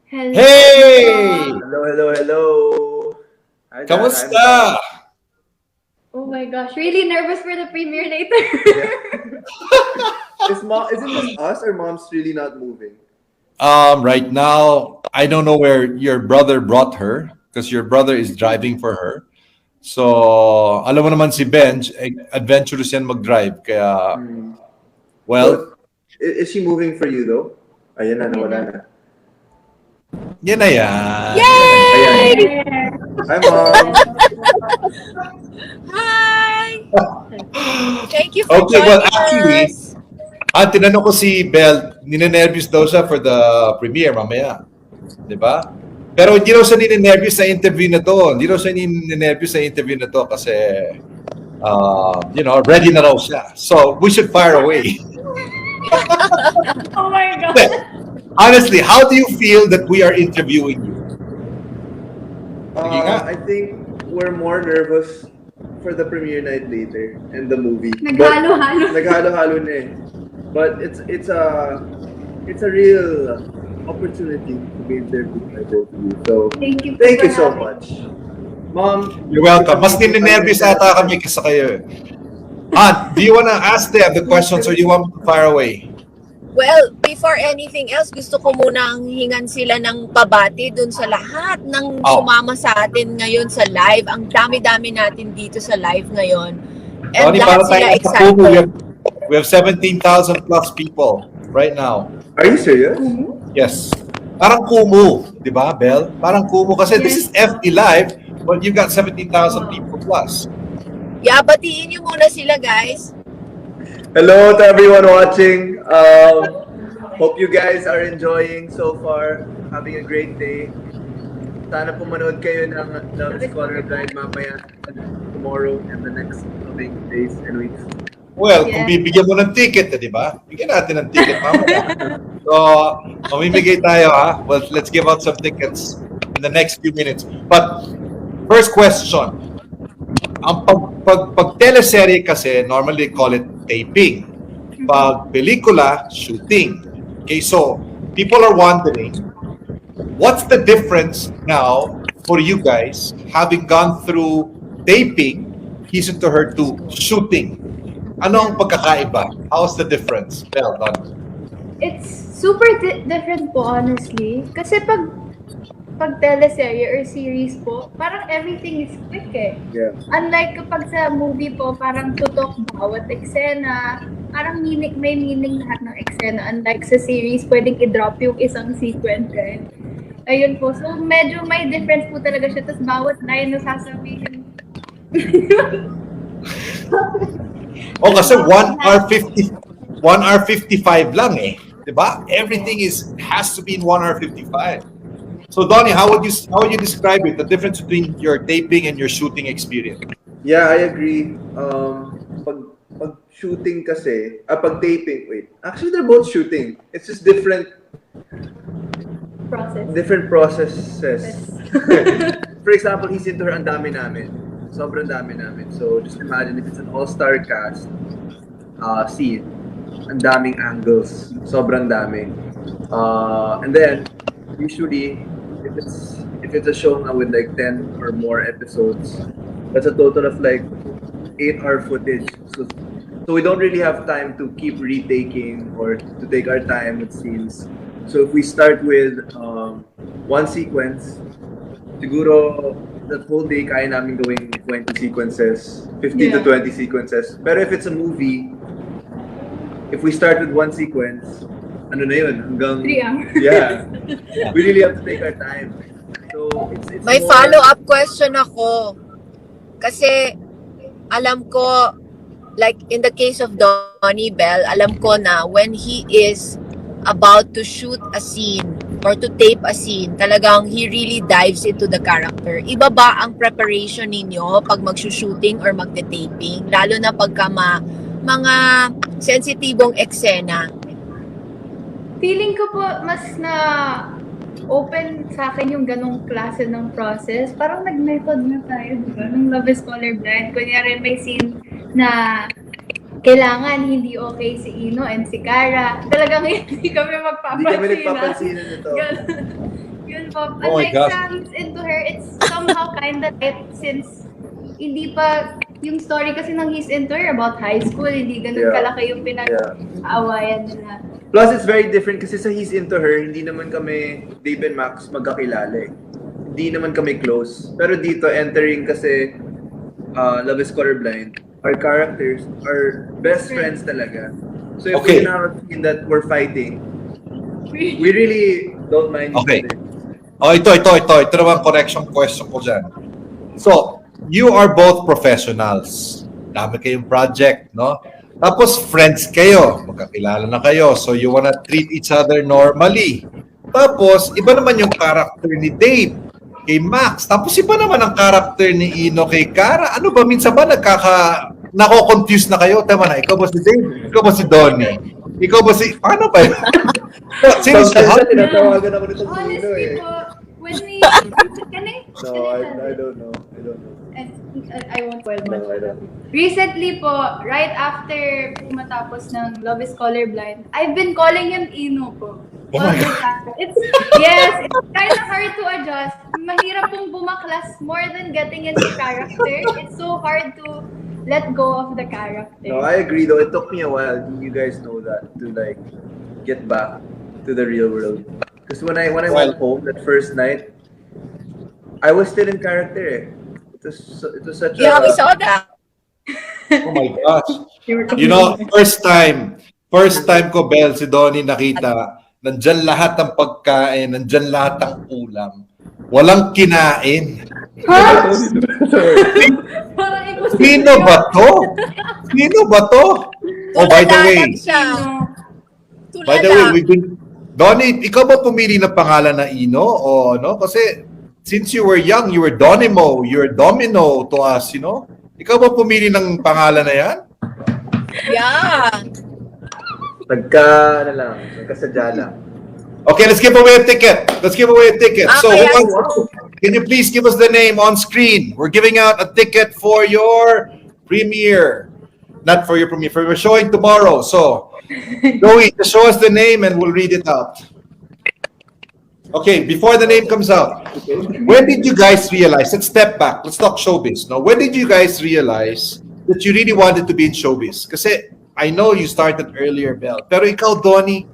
Hey! Hello! Hello, hello, hello. Hi, Dad. I'm Kamusta? Tom. Oh my gosh, really nervous for the premiere Yeah. later. Is it just us or mom's really not moving? Right now, I don't know where your brother brought her because your brother is driving for her. So, alam mo naman si Benj, adventurous yan mag-drive. Kaya, Hmm. well, So, is she moving for you though? Ayan na, Ayun nawala na. na. yan na yan. Ayan. Yay! Hi, mom. Hi! Thank you for Okay, well, joining actually, us. tinanong ko si Belle, ninenervyos daw siya for the premiere mamaya. Di ba? Pero hindi raw siya ninenervyos sa interview na to. Hindi raw siya ninenervyos sa interview na to kasi ready na raw siya. So, we should fire away. Oh my gosh. Honestly, how do you feel that we are interviewing you? Sige nga. I think we're more nervous for the premiere night later and the movie. Naghalo-halo. Naghalo-halo na eh. But it's a real opportunity to be interviewed by both of you. So Thank you. thank you for so having much. Mom, You're welcome. Mas ninenervyos ata kami kaysa kayo. Do you wanna ask them the questions or you want me to fire away? Well, before anything else, gusto ko munang hingan sila ng pabati dun sa lahat ng sumama sa atin ngayon sa live. Ang dami-dami natin dito sa live ngayon. And Donnie, lahat para sila tayo sa Kumu, excited. we have 17,000 plus people right now. are you serious? Yes. Parang Kumu, di ba, Belle? Parang Kumu kasi this is FB Live, but you've got 17,000 people plus. Yeah, batiin nyo muna sila, guys. Hello to everyone watching. Hope you guys are enjoying so far, having a great day. Sana po manood kayo ng Scholar Guide mamaya, tomorrow, and the next coming days and weeks. Well, kung bibigyan mo ng ticket, di ba? Bigyan natin ng ticket mamaya. So, mamimigay tayo, ha? Well, let's give out some tickets in the next few minutes. But, first question. Ang pag teleserye kasi, normally call it taping. Pag pelikula, shooting. Okay, so, people are wondering, what's the difference now for you guys having gone through taping, Listen to Her to shooting? Ano ang pagkakaiba? How's the difference? Well done. It's super different po, honestly. Kasi pag teleserye or series po, parang everything is quick eh. Yeah. Unlike kapag sa movie po, parang tutok bawat eksena, parang may meaning lahat ng eksena. Unlike sa series, pwedeng i-drop yung isang sequence eh. Ayun po. So, medyo may difference po talaga siya. Tapos bawat line na sasabihin. Kasi 1 hour 55 lang eh. Diba? Everything has to be in 1 hour 55. So Donnie, how would you describe it? The difference between your taping and your shooting experience? Yeah, I agree. Pag shooting kasi, pag taping, wait. Actually, they're both shooting. It's just different processes. For example, He's Into Her, ang dami namin. Sobrang dami namin. So, just imagine if it's an all-star cast scene, ang daming angles. Sobrang dami. And then, usually, if it's a show now with like 10 or more episodes, that's a total of like 8-hour footage. So we don't really have time to keep retaking or to take our time with scenes. So if we start with one sequence, siguro that whole day kaya namin gawing 20 sequences, 15 to 20 sequences. Pero if it's a movie, if we start with one sequence, ano na yun, hanggang 3 hours. Yeah. We really have to take our time. So it's May more, follow-up question ako. Kasi alam ko, like in the case of Donnie Bell, alam ko na when he is about to shoot a scene or to tape a scene, talagang he really dives into the character. Iba ba ang preparation ninyo pag mag-shooting or magte-taping? Lalo na pagka mga sensitibong eksena. Feeling ko po mas na open sa akin yung ganong klase ng process. Parang nag-method na tayo, di ba? Nung Love is Colorblind. Kunyari may scene na kailangan hindi okay si Ino and si Cara. Talagang hindi kami magpapansinan. Hindi kami nagpapansinan nito. Yun po. Oh my Unlike gosh. sa He's Into Her, it's somehow kinda light since hindi pa, yung story kasi ng He's Into Her about high school, hindi ganun Yeah. kalaki yung pinag-aawayan nila. Plus, it's very different kasi sa He's Into Her, hindi naman kami, Dave and Max, magkakilala eh. Hindi naman kami close. Pero dito, entering kasi Love is Colorblind, our characters are best friends talaga. So if Okay. we now see that we're fighting, we really don't mind each Okay. other. Oh, ito naman correction question ko dyan. So, you are both professionals. Dami kayong project, no? Tapos friends kayo, magkakilala na kayo. So, you wanna treat each other normally. Tapos, iba naman yung character ni Dave kay Max. Tapos, iba naman ang character ni Ino kay Cara. Ano ba, minsan ba nako-confuse na kayo? Tama na, ikaw ba si Dave? Ikaw ba si Donnie? Ikaw ba si... Paano ba yun? Since Sometimes tinatawagan ako nito Pino Honestly eh. po, when we... Can I? No, I don't know. I don't know. And I won't spoil much. No, I don't. Recently po, right after matapos ng Love is Colorblind, I've been calling him Ino po. Oh my All the time. It's kind of hard to adjust. Mahirap pong bumaklas more than getting into character. It's so hard to let go of the character. No, I agree though. It took me a while. You guys know that to like get back to the real world. Because when I went home that first night, I was still in character. Eh. It was such Yeah, we a saw that. Oh my gosh. You know, first time ko, Belle, si Donnie nakita, nandyan lahat ng pagkain, nandyan lahat ng ulam. Walang kinain. Parang imposible. Sino ba to? Sino ba to? Oh, by the Tulala way, lang siya. by the way, we've been... Donnie, ikaw ba pumili ng pangalan na Ino? O ano? Kasi since you were young, you were Donimo, you were Domino to us, you know? Ikaw ba pumili ng pangalan na yan? Yeah. nagkasadya lang. Okay, let's give away a ticket. Let's give away a ticket. So, Okay, who wants- can you please give us the name on screen? We're giving out a ticket for your premiere. Not for your premiere, for your showing tomorrow. So, Joey, just show us the name and we'll read it out. Okay, before the name comes out, when did you guys realize, let's step back, let's talk showbiz. Now, when did you guys realize that you really wanted to be in showbiz? Kasi I know you started earlier, Belle. Pero ikaw, Donnie,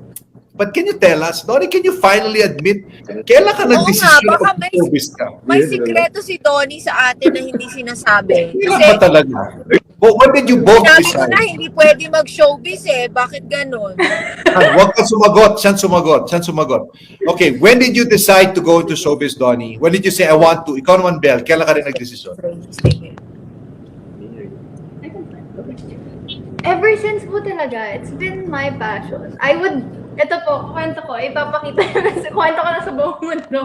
but can you tell us, Donnie, can you finally admit, kailan ka nag-desisyon baka na showbiz ka? May sikreto si Donnie sa atin na hindi sinasabi. Kailan Kasi ba talaga? But when did you both sabi ko decide? na hindi pwede mag-showbiz eh. Bakit ganun? Huwag ka sumagot. Siyan sumagot. Okay, when did you decide to go into showbiz, Donnie? When did you say, I want to? Ikaw naman, Belle, kailan ka rin nag-desisyon? Ever since po talaga, it's been my passion. Ito po, kwento ko na sa buong mundo,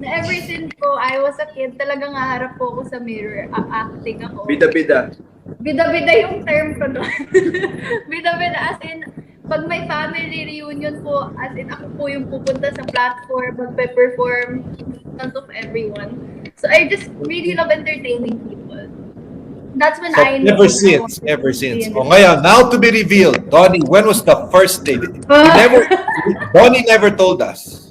na ever since po I was a kid, talagang haharap po ako sa mirror, acting ako. Bida-bida. Bida-bida yung term ko doon. Bida-bida as in, pag may family reunion po, as in ako po yung pupunta sa platform, magpe-perform in front of everyone. So I just really love entertaining people. That's when So, I know. ever since. O ngayon, now to be revealed, Donnie, when was the first day? Donnie never told us.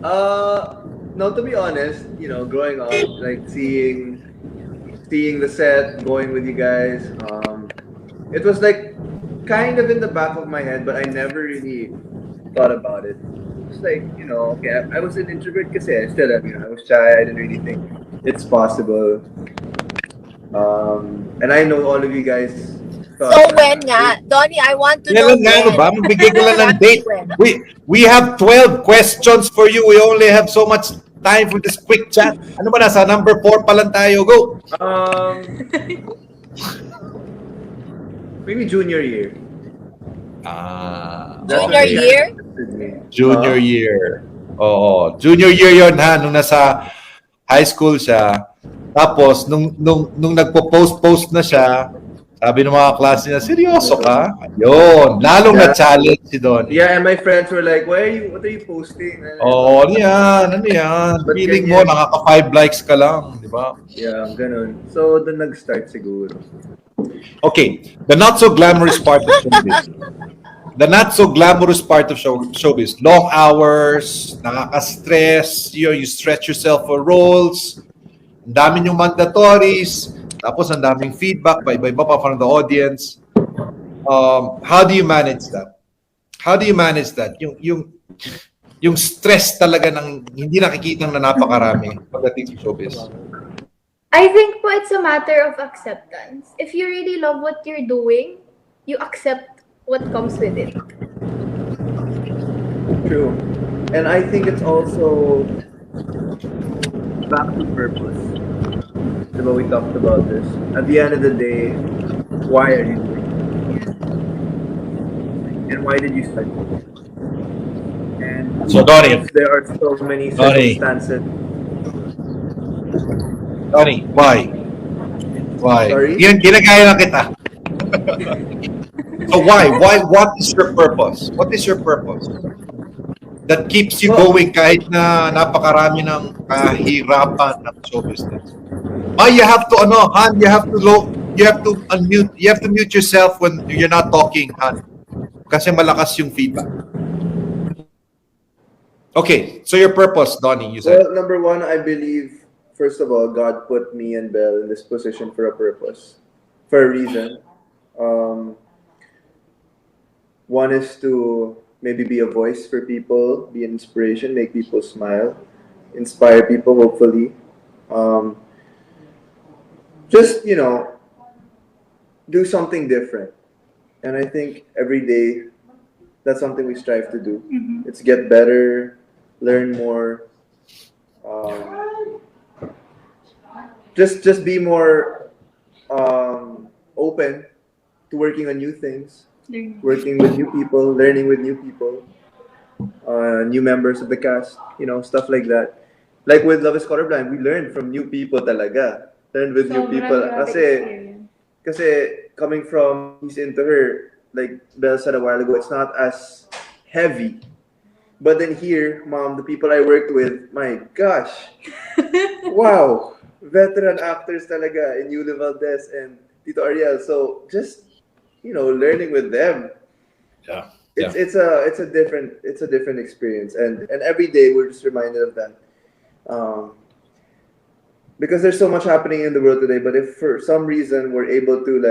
No, to be honest, you know, growing up, like seeing the set, going with you guys, it was like kind of in the back of my head, but I never really thought about it. It's like, you know, okay, I was an introvert kasi still, you know, I was shy, I didn't really think it's possible. And I know all of you guys thought So that- when nga? Donnie, I want to know Kailan nga, ano when. ba? Magbigay ka lang ng date. We have 12 questions for you. We only have so much time for this quick chat. Ano ba, nasa number 4 pa lang tayo. Go! Maybe junior year. That's Junior when you year? guys interested me. Junior year. Oo. Junior year yon ha, nung nasa high school siya. Tapos, nung nagpo-post na siya, sabi ng mga klase niya, seryoso ka? Ayun. Lalong na-challenge si Donnie. Yeah, and my friends were like, what are you posting? Oo, ano yan? But Feeling ganyan. mo, nakaka-5 likes ka lang, di ba? Yeah, ganun. So, doon nag-start siguro. Okay, the not so glamorous part of showbiz. the not so glamorous part of showbiz. Long hours, nakaka-stress, you stretch yourself for roles, ang dami yung mandatories, tapos ang daming feedback pa iba-iba pa from the audience. How do you manage that? How do you manage that? Yung stress talaga ng hindi nakikita na napakarami pagdating sa showbiz. I think po it's a matter of acceptance. If you really love what you're doing, you accept what comes with it. True. And I think it's also back to purpose. Diba, we talked about this. At the end of the day, why are you doing it? And why did you start it? And So, Donnie. there are so many Donnie. circumstances. Donnie, why? Why? Sorry? Ginagaya na kita. So why? What is your purpose? What is your purpose? That keeps you going kahit na napakarami ng kahirapan ng show business. You have to Han, you have to unmute, you have to mute yourself when you're not talking, Han. Kasi malakas yung feedback. Okay, so your purpose, Donnie, you said. Well, number one, I believe, first of all, God put me and Belle in this position for a purpose, for a reason. One is to maybe be a voice for people, be an inspiration, make people smile, inspire people, hopefully. Just, do something different. And I think every day, that's something we strive to do. Mm-hmm. It's get better, learn more. Just be more open to working on new things, working with new people, learning with new people, new members of the cast, stuff like that. Like with Love is Colorblind, we learned from new people talaga. Learned with new people. Kasi coming from He's Into Her, like Belle said a while ago, it's not as heavy. But then here, Mom, the people I worked with, my gosh, wow, veteran actors talaga in Yuli Valdez and Tito Ariel. So just learning with them. Yeah. It's a different experience, and every day we're just reminded of that. Because there's so much happening in the world today, but if for some reason we're able to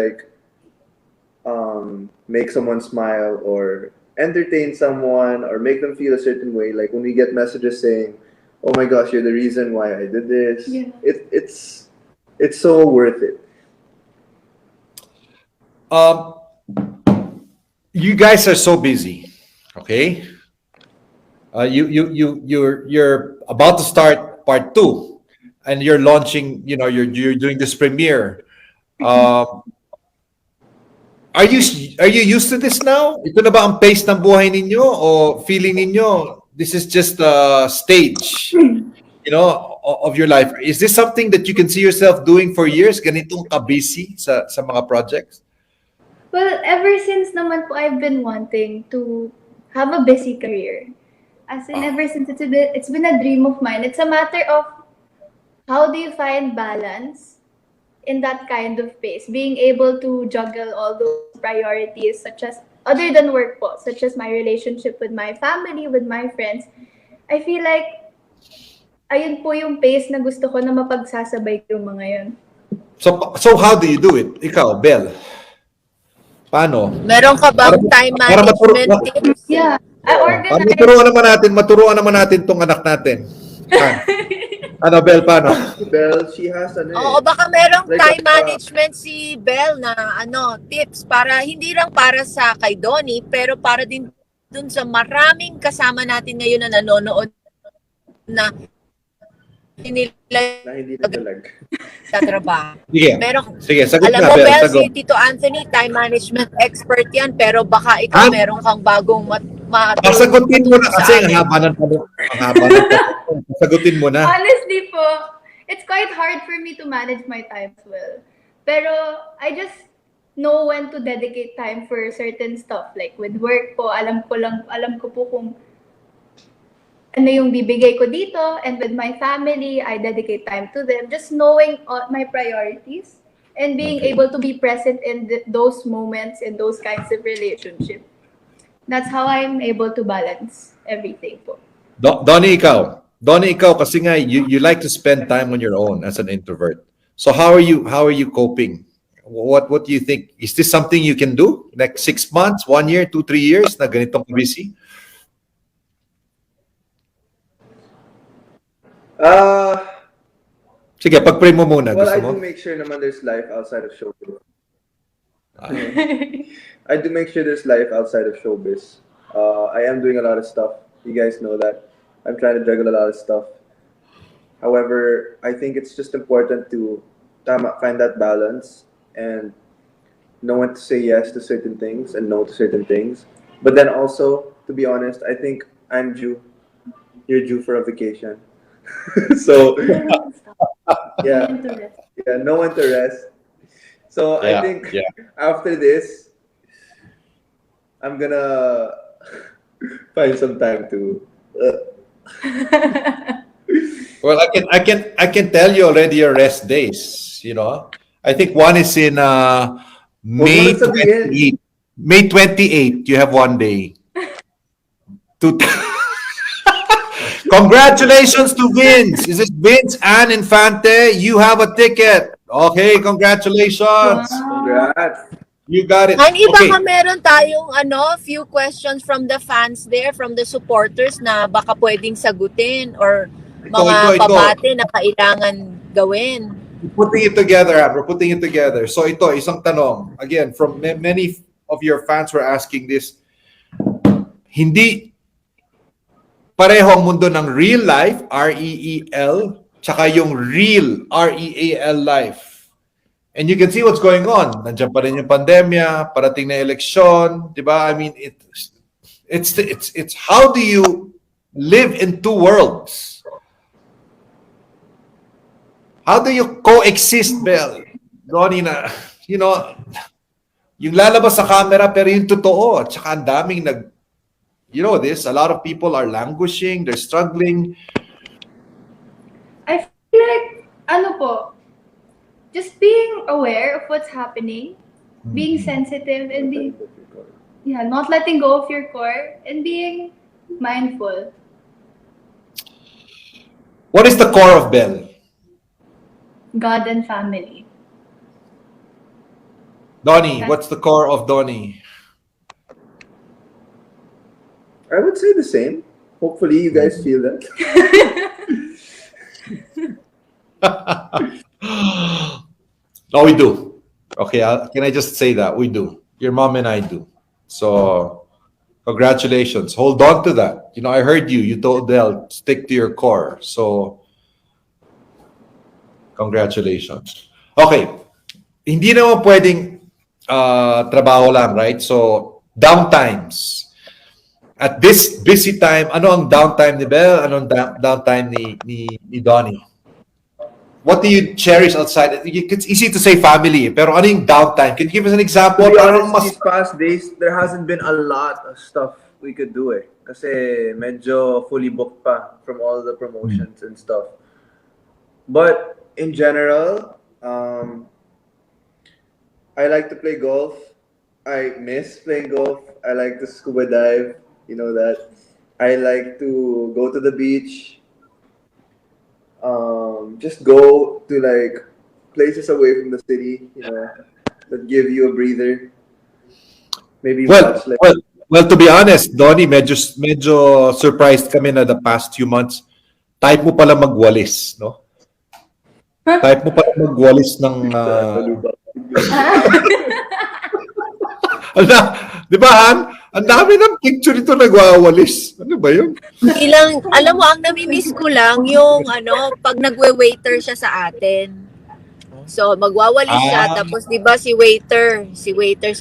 make someone smile or entertain someone or make them feel a certain way, like when we get messages saying, "Oh my gosh, you're the reason why I did this," it's so worth it. You guys are so busy, okay? You're about to start part 2, and you're launching. You're doing this premiere. Are you used to this now? Ito na ba ang pace ng buhay ninyo, o feeling ninyo this is just a stage, of your life? Is this something that you can see yourself doing for years? Ganitong ka-busy sa mga projects? Well, ever since naman po, I've been wanting to have a busy career. As in, ever since it's been a dream of mine. It's a matter of how do you find balance in that kind of pace, being able to juggle all those priorities, such as other than work po, such as my relationship with my family, with my friends. I feel like ayun po yung pace na gusto ko na mapagsasabay yung mga yun. So how do you do it? Ikaw, Belle? Paano? Meron ka bang time management tips? Yeah. I organize. Maturuan naman natin tong anak natin. Ano, Belle, paano? Belle, she has Oo, baka merong time management si Belle na tips para hindi lang para sa kay Donnie, pero para din dun sa maraming kasama natin ngayon na nanonood na hindi nagdalag sa trabaho. Sige. Pero sagot alam na, mo, Belle, Belle, sagot. si Tito Anthony, time management expert yan, pero baka ikaw meron kang bagong Sagutin mo na kasi ang haba ng tanong. Sagutin mo na. Honestly po, it's quite hard for me to manage my time as well. Pero I just know when to dedicate time for certain stuff. Like with work po, alam ko po kung ano yung bibigay ko dito, and with my family, I dedicate time to them. Just knowing my priorities and being able to be present in those moments, in those kinds of relationships. That's how I'm able to balance everything po. Donnie, ikaw kasi nga you like to spend time on your own as an introvert. So how are you coping? What do you think? Is this something you can do next 6 months, 1 year, 2, 3 years na ganitong busy? Sige, pag-pray mo muna. Well, Gusto I mo? do make sure naman there's life outside of showbiz. I do make sure there's life outside of showbiz. I am doing a lot of stuff. You guys know that. I'm trying to juggle a lot of stuff. However, I think it's just important to find that balance and know when to say yes to certain things and no to certain things. But then also, to be honest, I think I'm due. You're due for a vacation. So, yeah, no one to rest. So I think after this, I'm gonna find some time to. Well, I can tell you already your rest days. You know, I think one is in May 28. May 28, you have 1 day. To Congratulations to Vince. Is it Vince and Infante? You have a ticket. Okay, congratulations. Congrats. You got it. Hani, Okay. baka meron tayong few questions from the fans there, from the supporters na baka pwedeng sagutin or mga Ito. pabate na kailangan gawin. We're putting it together. So ito, isang tanong. Again, from many of your fans were asking this. Hindi pareho ang mundo ng real life, R-E-E-L, tsaka yung real, R-E-A-L life. And you can see what's going on. Nandiyan pa rin yung pandemya, parating na eleksyon, di ba? I mean, it's how do you live in two worlds? How do you coexist, Belle? Donnie, na, you know, yung lalabas sa camera pero yung totoo, tsaka ang daming you know this, a lot of people are languishing, they're struggling. I feel like, just being aware of what's happening, being sensitive and not letting go of your core and being mindful. What is the core of Belle? God and family. Donnie, what's the core of Donnie? I would say the same. Hopefully, you guys feel that. No, we do. Okay, can I just say that? We do. Your mom and I do. So, congratulations. Hold on to that. You know, I heard you. You told Del, stick to your core. So, congratulations. Okay. Hindi naman pwedeng trabaho lang, right? So, downtimes. At this busy time, ano ang downtime ni Belle? Ano ang downtime ni Donnie? What do you cherish outside? It's easy to say family, pero ano yung downtime? Can you give us an example? To be honest, these past days, there hasn't been a lot of stuff we could do Kasi medyo fully booked pa from all the promotions and stuff. But in general, I like to play golf. I miss playing golf. I like to scuba dive. You know that. I like to go to the beach. Just go to like places away from the city, you know, that give you a breather. Maybe watch like. Well, to be honest, Donnie, medyo surprised kami na the past few months. Type mo pala magwalis, no? Type mo pala magwalis ng di ba, Han? Ang dami ng picture ito nagwawalis. Ano ba yun? Alam mo, ang namimiss ko lang yung pag nagwe-waiter siya sa atin. So, magwawalis siya, tapos di ba si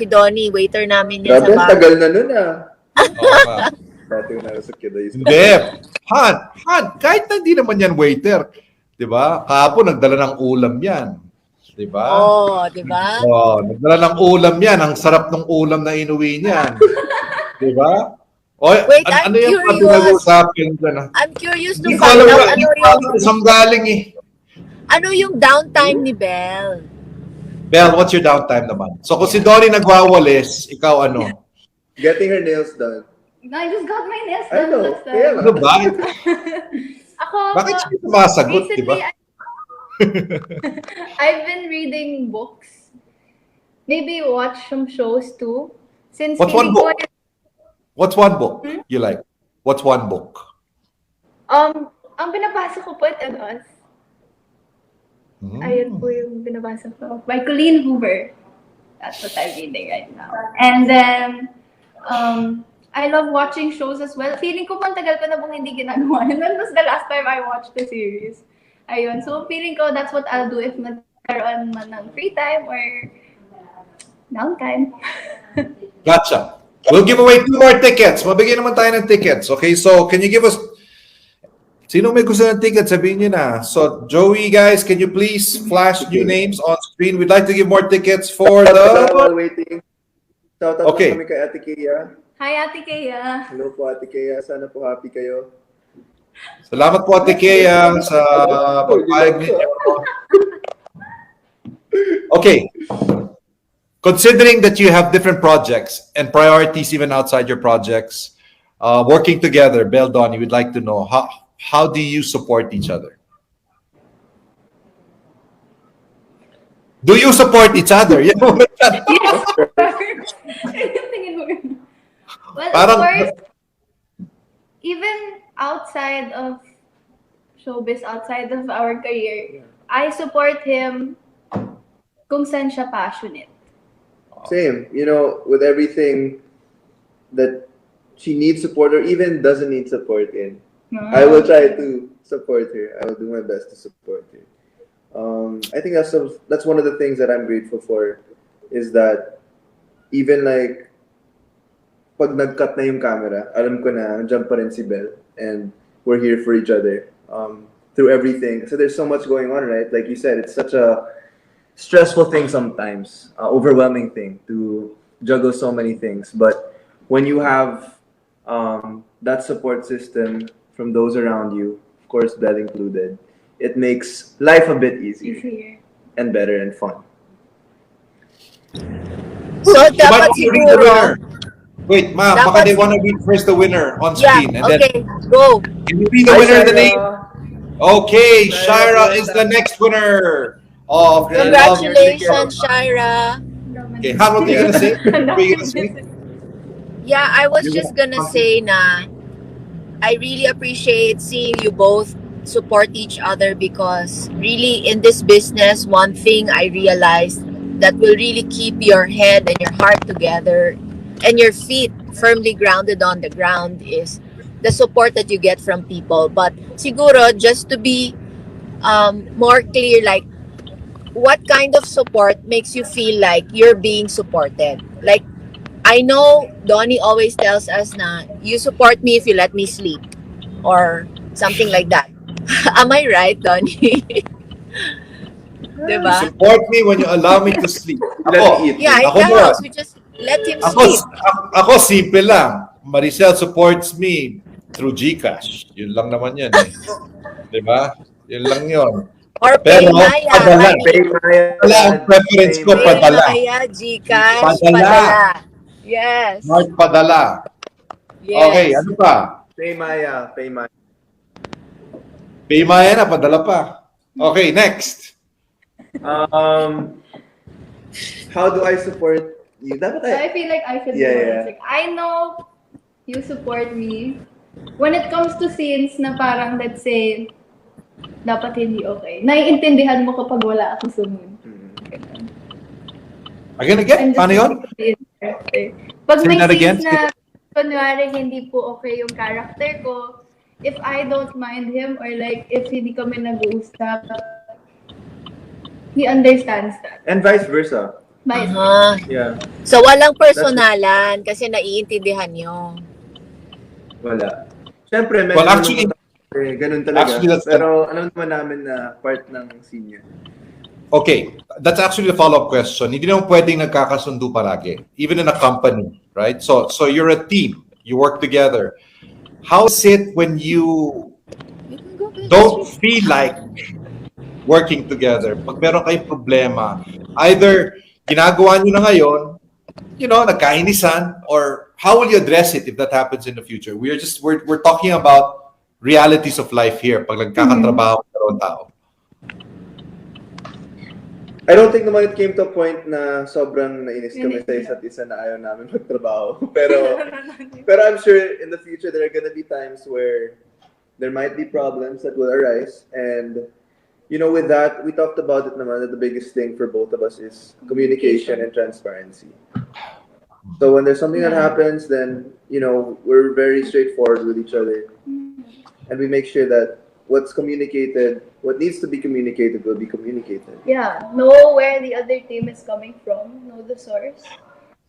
Donnie, waiter namin yan sa bar. Tagal na nun Hindi. Han, kahit na hindi naman yan waiter. Di ba? Kahapon nagdala ng ulam yan. Di ba? Oo, di ba? Oo, nagdala ng ulam yan. Ang sarap ng ulam na inuwi niyan. Di ba? Wait, I'm curious. I'm curious to find out Isang galing ano yung downtime ni Belle? Belle, what's your downtime naman? So kung si Donnie nagwawalis, ikaw ano? Getting her nails done. No, I just got my nails I done know. last Kaya time. nga. Ano ba? Ako, Bakit siya sumasagot, di ba? recently, I've been reading books. Maybe watch some shows too. Since What's one feeling ko, book? What's one book you like? What's one book? ang binabasa ko po, Ted Us. Ayun po yung binabasa ko. By Colleen Hoover. That's what I'm reading right now. And then, I love watching shows as well. Feeling ko pang tagal ko na pong hindi ginagawa. And when was the last time I watched the series? Ayun. So, feeling ko that's what I'll do if magkaroon man ng free time or downtime. Gotcha. We'll give away 2 more tickets. Mabigyan naman tayo ng tickets. Okay, so can you give us... Sino may gusto ng ticket? Sabihin nyo na. So, Joey, guys, can you please flash new names on screen? We'd like to give more tickets for the... While waiting. Shout out Okay. kami kay Ate Kia. Hi, Ate Kea. Hello po, Ate Kia. Sana po happy kayo. Salamat po, Ate Kea, sa pagpayag ninyo. Okay. Considering that you have different projects and priorities even outside your projects, working together, Belle, Donnie, we'd like to know how do you support each other? Do you support each other? You know, Well, Parang- of course, even outside of showbiz, outside of our career, I support him kung saan siya passionate. Same. You know, with everything that she needs support or even doesn't need support in, I will try to support her. I will do my best to support her. I think that's one of the things that I'm grateful for is that even like pag nag-cut na yung camera, alam ko na nandiyan pa rin si Belle and we're here for each other through everything. So there's so much going on, right? Like you said, it's such a stressful thing sometimes, overwhelming thing to juggle so many things. But when you have that support system from those around you, of course, Belle included, it makes life a bit easier and better and fun. So, You dapat might read the siguro, winner. Wait, ma'am, Dapat baka they want to read first the winner on yeah, screen. And okay, then, go. can you read the winner and the name? Okay, Shira. Shira is the next winner of the Congratulations, Shira. Okay, Han, what were you gonna say? What were you gonna say? Yeah, I was You're just gonna- gonna say na I really appreciate seeing you both support each other because really in this business, one thing I realized that will really keep your head and your heart together and your feet firmly grounded on the ground is the support that you get from people. But siguro, just to be more clear, like what kind of support makes you feel like you're being supported? Like, I know Donnie always tells us na you support me if you let me sleep or something like that. Am I right, Donnie? Diba? Support me when you allow me to sleep. Let Ako, me eat. Yeah, Ako in the ba? house, we just let him ako, sleep. ako simple lang. Maricel supports me through GCash. Yun lang naman yun eh. Diba? Yun lang yun. Or pay Pero, Maya. padala. Pay Maya. Wala ang preference ko, Pay padala. Maya, Gcash, Padala. padala. Yes. Smart padala. Yes. Okay, ano pa? Pay Maya. Pay Maya. Pay Maya na, padala pa. Okay, next. How do I support you? Dapat So I feel like I should Yeah, be yeah. honest. Like, I know you support me. When it comes to scenes na parang, let's say, dapat hindi okay. Naiintindihan mo kapag wala ako sumunod. Again? I'm just Paano yun? really character. Pag Say may that again. scenes na, kunwari, hindi po okay yung character ko, if I don't mind him or like, if hindi kami nag-uusap, he understands that. And vice versa. But Yeah. So, walang personalan kasi naiintindihan nyo. Wala. Siyempre, Well, actually- ganun talaga. actually, that's- Pero alam naman namin na part ng scene yun. Okay, that's actually the follow-up question. Hindi naman pwedeng nagkakasundo palagi, even in a company, right? So you're a team. You work together. How is it when you don't feel like working together? Pag meron kayong problema, either ginagawa nyo na ngayon, nagkainisan, or how will you address it if that happens in the future? We're talking about realities of life here. Pag nagkakatrabaho ng tao. I don't think naman it came to a point na sobrang nainis kami sa isa't isa na ayaw namin magtrabaho. Pero I'm sure in the future there are gonna be times where there might be problems that will arise. And, with that, we talked about it naman that the biggest thing for both of us is communication and transparency. So when there's something that happens, then, we're very straightforward with each other. And we make sure that what needs to be communicated will be communicated. Yeah, know where the other team is coming from, know the source,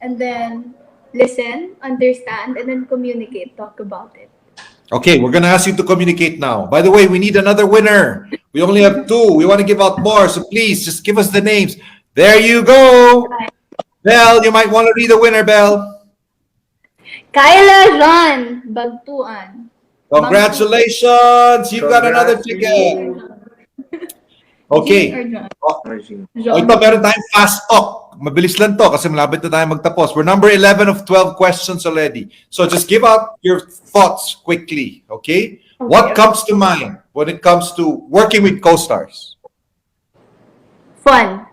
and then listen, understand, and then communicate, talk about it. Okay, we're gonna ask you to communicate now. By the way, we need another winner. We only have 2. We want to give out more, so please just give us the names. There you go. Belle, you might want to read the winner, Belle. Kyla Ron Bagtuan. Congratulations! You've got another ticket. Okay. Ito, meron tayong fast talk. Mabilis lang to kasi malapit na tayo magtapos. We're number 11 of 12 questions already. So just give out your thoughts quickly, okay? What comes to mind when it comes to working with co-stars? Fun.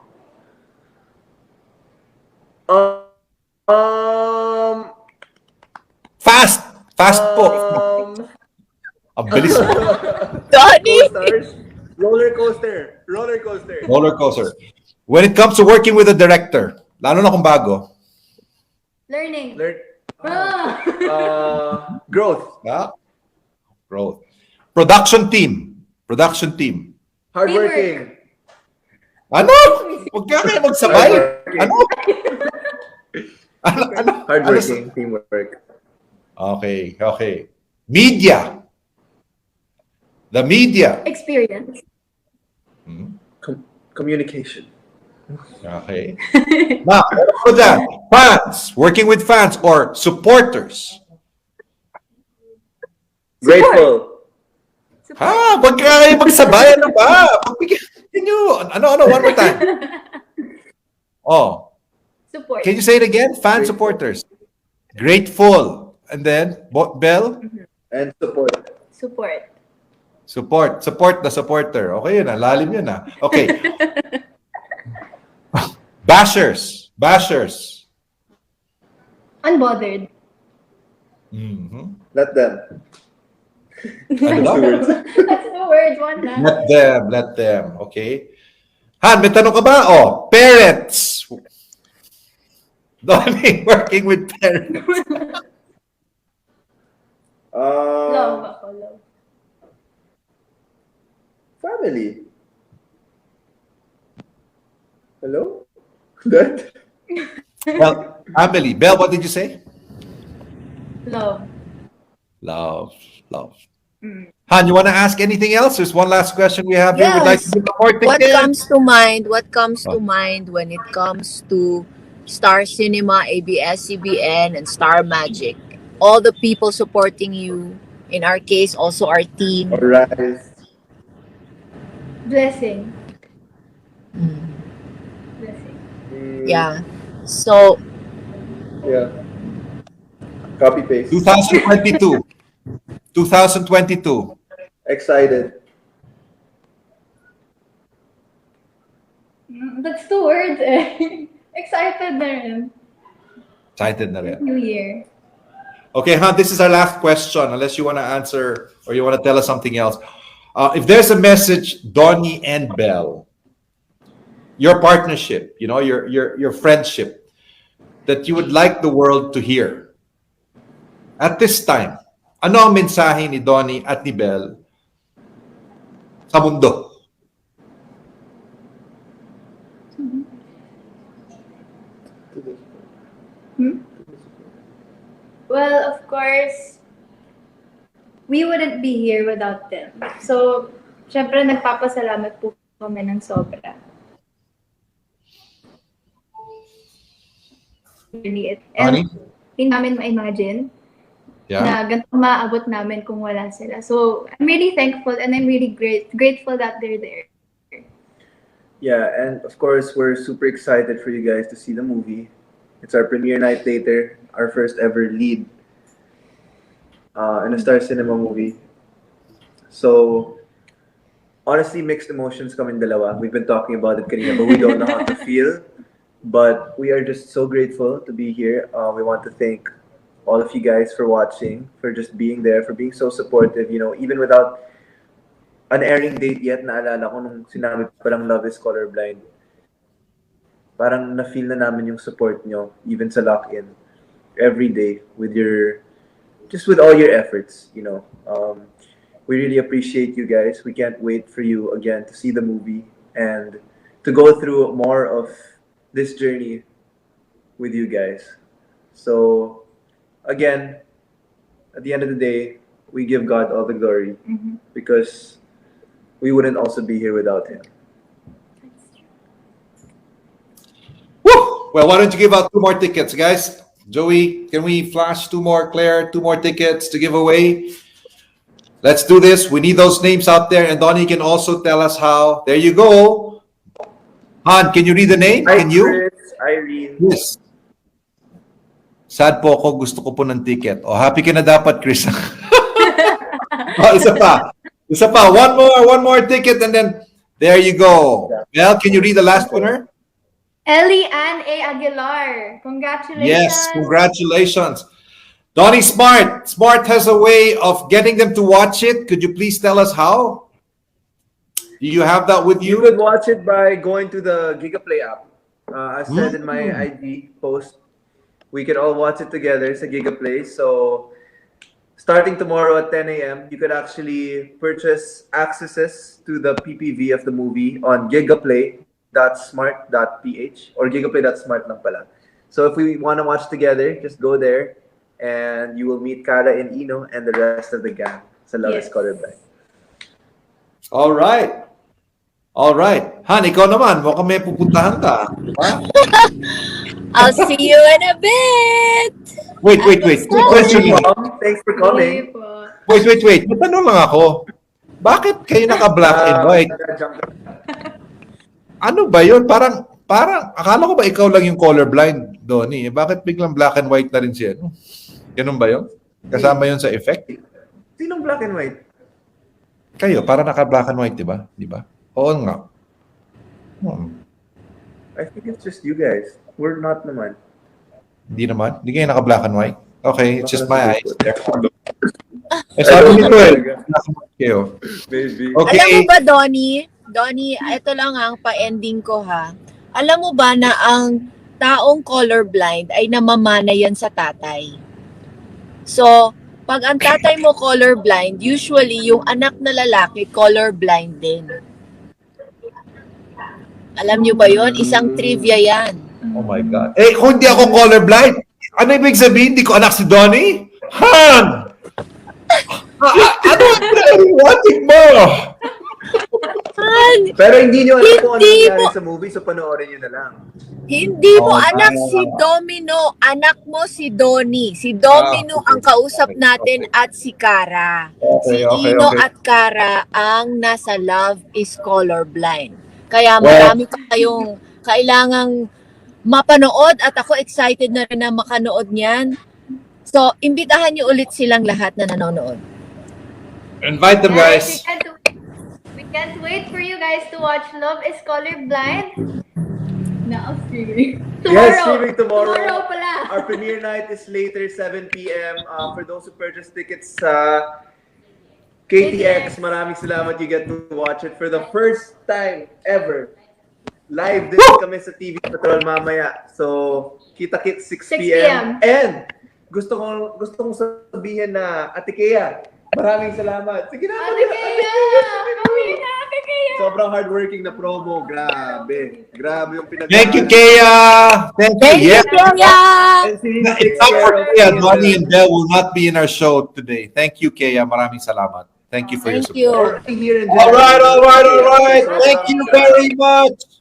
Fast po. Ang bilis. Donnie! Roller coaster. Roller coaster. When it comes to working with a director, lalo na kung bago. Learning. Growth. Yeah? Growth. Production team. Hardworking. Ano? Huwag ka kayo magsabay. Ano? Hardworking. Teamwork. Okay. Media. The media. Experience. Communication. Okay. Now, for that, fans, working with fans or supporters. Grateful. Huwag ka kayo magsabay. Ano ba? Pagbigyan nyo. Ano, one more time. Support. Can you say it again? Fan supporters. Grateful. And then, Belle? And support. Support the supporter. Okay yun, lalim yun. Okay. Bashers. Unbothered. Let them. Ano? That's the word, one na. Let them. Okay. Han, may tanong ka ba? Parents. Donnie, working with parents. Love. Family. Hello? That? Well, family. Belle, what did you say? Love. Han, you want to ask anything else? There's one last question we have here. We'd like to give more What tickets. comes to mind when it comes to Star Cinema, ABS-CBN, and Star Magic? All the people supporting you. In our case, also our team. Alright. Blessing. Yeah. So, Yeah. Copy paste. 2022. Excited. That's 2 words eh. Excited na rin. Excited na rin. New Year. Okay, Han, this is our last question, unless you want to answer or you want to tell us something else. If there's a message, Donnie and Belle, your partnership, your friendship, that you would like the world to hear at this time, ano ang mensahe ni Donnie at ni Belle sa mundo? Well, of course, we wouldn't be here without them. So, syempre nagpapasalamat po kami ng sobra. And hindi namin ma-imagine na ganito maabot namin kung wala sila. So, I'm really thankful and I'm really grateful that they're there. Yeah, and of course, we're super excited for you guys to see the movie. It's our premiere night later, our first ever lead in a Star Cinema movie. So, honestly, mixed emotions kaming dalawa. We've been talking about it kanina, but we don't know how to feel. But we are just so grateful to be here. We want to thank all of you guys for watching, for just being there, for being so supportive. You know, even without an airing date yet, naalala ko nung sinabi pa lang Love is Colorblind. Parang na-feel na namin yung support nyo, even sa lock-in, every day with your, just with all your efforts, you know. We really appreciate you guys. We can't wait for you again to see the movie and to go through more of this journey with you guys. So, again, at the end of the day, we give God all the glory because we wouldn't also be here without Him. Woo! Well, why don't you give out 2 more tickets, guys? Joey, can we flash 2 more? Claire, 2 more tickets to give away. Let's do this. We need those names out there. And Donnie can also tell us how. There you go. Han, can you read the name? Hi, Can you? Chris, Irene. Yes. Sad po ako. Gusto ko po ng ticket. Oh, happy ka na dapat, Chris. Oh, isa pa. Isa pa. One more ticket and then there you go. Mel, can you read the last winner? Ellie Ann A. Aguilar. Congratulations. Yes, congratulations. Donnie Smart. Smart has a way of getting them to watch it. Could you please tell us how? Do you have that with You you? could watch it by going to the GigaPlay app. I said in my IG post, we could all watch it together sa GigaPlay. So, starting tomorrow at 10 a.m., you could actually purchase accesses to the PPV of the movie on gigaplay.smart.ph or gigaplay.smart lang pala. So if we want to watch together, just go there and you will meet Kara and Ino and the rest of the gang sa Love is Colorblind. All right. All right. Han, ikaw naman. Mukhang may pupuntahan ka. Ha? I'll see you in a bit. Wait. Quick question lang. Thanks for coming. Wait. Matanong lang ako. Bakit kayo naka-black and white? Ano ba yun? Parang, akala ko ba ikaw lang yung colorblind, Donnie? Bakit biglang black and white na rin siya? Ganun ba yun? Kasama yun sa effect? Sinong black and white? Kayo, para naka-black and white, di ba? Di ba? Oo nga. I think it's just you guys. We're not naman. Hindi naman? Hindi kayo naka-black and white? Okay, it's just my eyes. Eh, Sabi sabi nito eh. Kayo. Maybe. Okay. Alam mo ba, Donnie, ito lang ang pa-ending ko ha. Alam mo ba na ang taong colorblind ay namamana yan sa tatay? So, pag ang tatay mo colorblind, usually yung anak na lalaki colorblind din. Alam nyo ba yon? Isang trivia yan. Oh my God. Eh, kung hindi ako colorblind, ano ibig sabihin? Hindi ko anak si Donnie? Han! Ano ang watching mo? Han, Pero hindi nyo alam kung ano Hindi nangyari mo- sa movie, so panoorin nyo na lang. hindi mo anak si Domino, anak mo si Donnie. Si Domino ang kausap natin at si Kara. Si Ino at Kara ang nasa Love is Colorblind. Kaya marami kayong kailangang mapanood at ako excited na rin na makanood niyan. So, imbitahan niyo ulit silang lahat na nanonood. Invite them, guys. We can't wait for you guys to watch Love is Colorblind. Now, streaming. Yes, streaming tomorrow. Tomorrow pala. Our premiere night is later, 7 p.m. For those who purchase tickets sa KTX, maraming salamat. You get to watch it for the first time ever. Live din kami sa TV Patrol mamaya. So, kita-kits 6 p.m. And gusto kong sabihin na Ate Kea, maraming salamat. Sige na, Ate Kea! Kami na, Ate Kea! Sobrang hardworking na promo. Grabe. Grabe yung pinag- Thank you, Kea. Thank you. Yeah. Kaya! And she It's takes not care for of Kea. me. Donnie and Belle will not be in our show today. Thank you, Kea. Maraming salamat. Thank you for your Thank support. you. Here in All right. Thank you very much.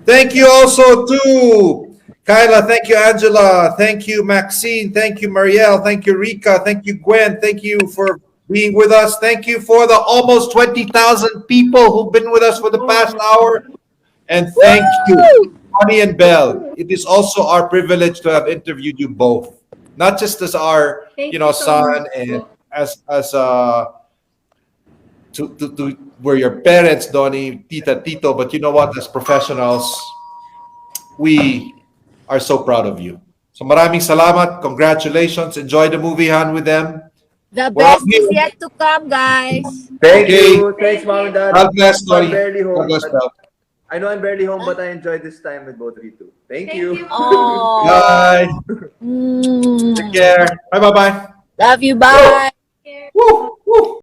Thank you also to Kyla. Thank you, Angela. Thank you, Maxine. Thank you, Marielle. Thank you, Rika. Thank you, Gwen. Thank you for being with us. Thank you for the almost 20,000 people who've been with us for the past hour. And thank you Donnie and Belle, it is also our privilege to have interviewed you both, not just as our Thank you so son much and po. as to we're your parents, Donnie, Tita, Tito, but you know what? As professionals, we are so proud of you. So maraming salamat, congratulations, enjoy the movie Han with them. The We're all best is here. yet to come, guys. Thank Okay. you. Thanks, Mom and Dad. God bless, I'm Donnie. barely God home, bless, but Belle. I know I'm barely home, but I enjoyed this time with both of you too. Thank you. Oh. Bye. Take care. Bye, bye, bye. Love you. Bye. Woo, woo.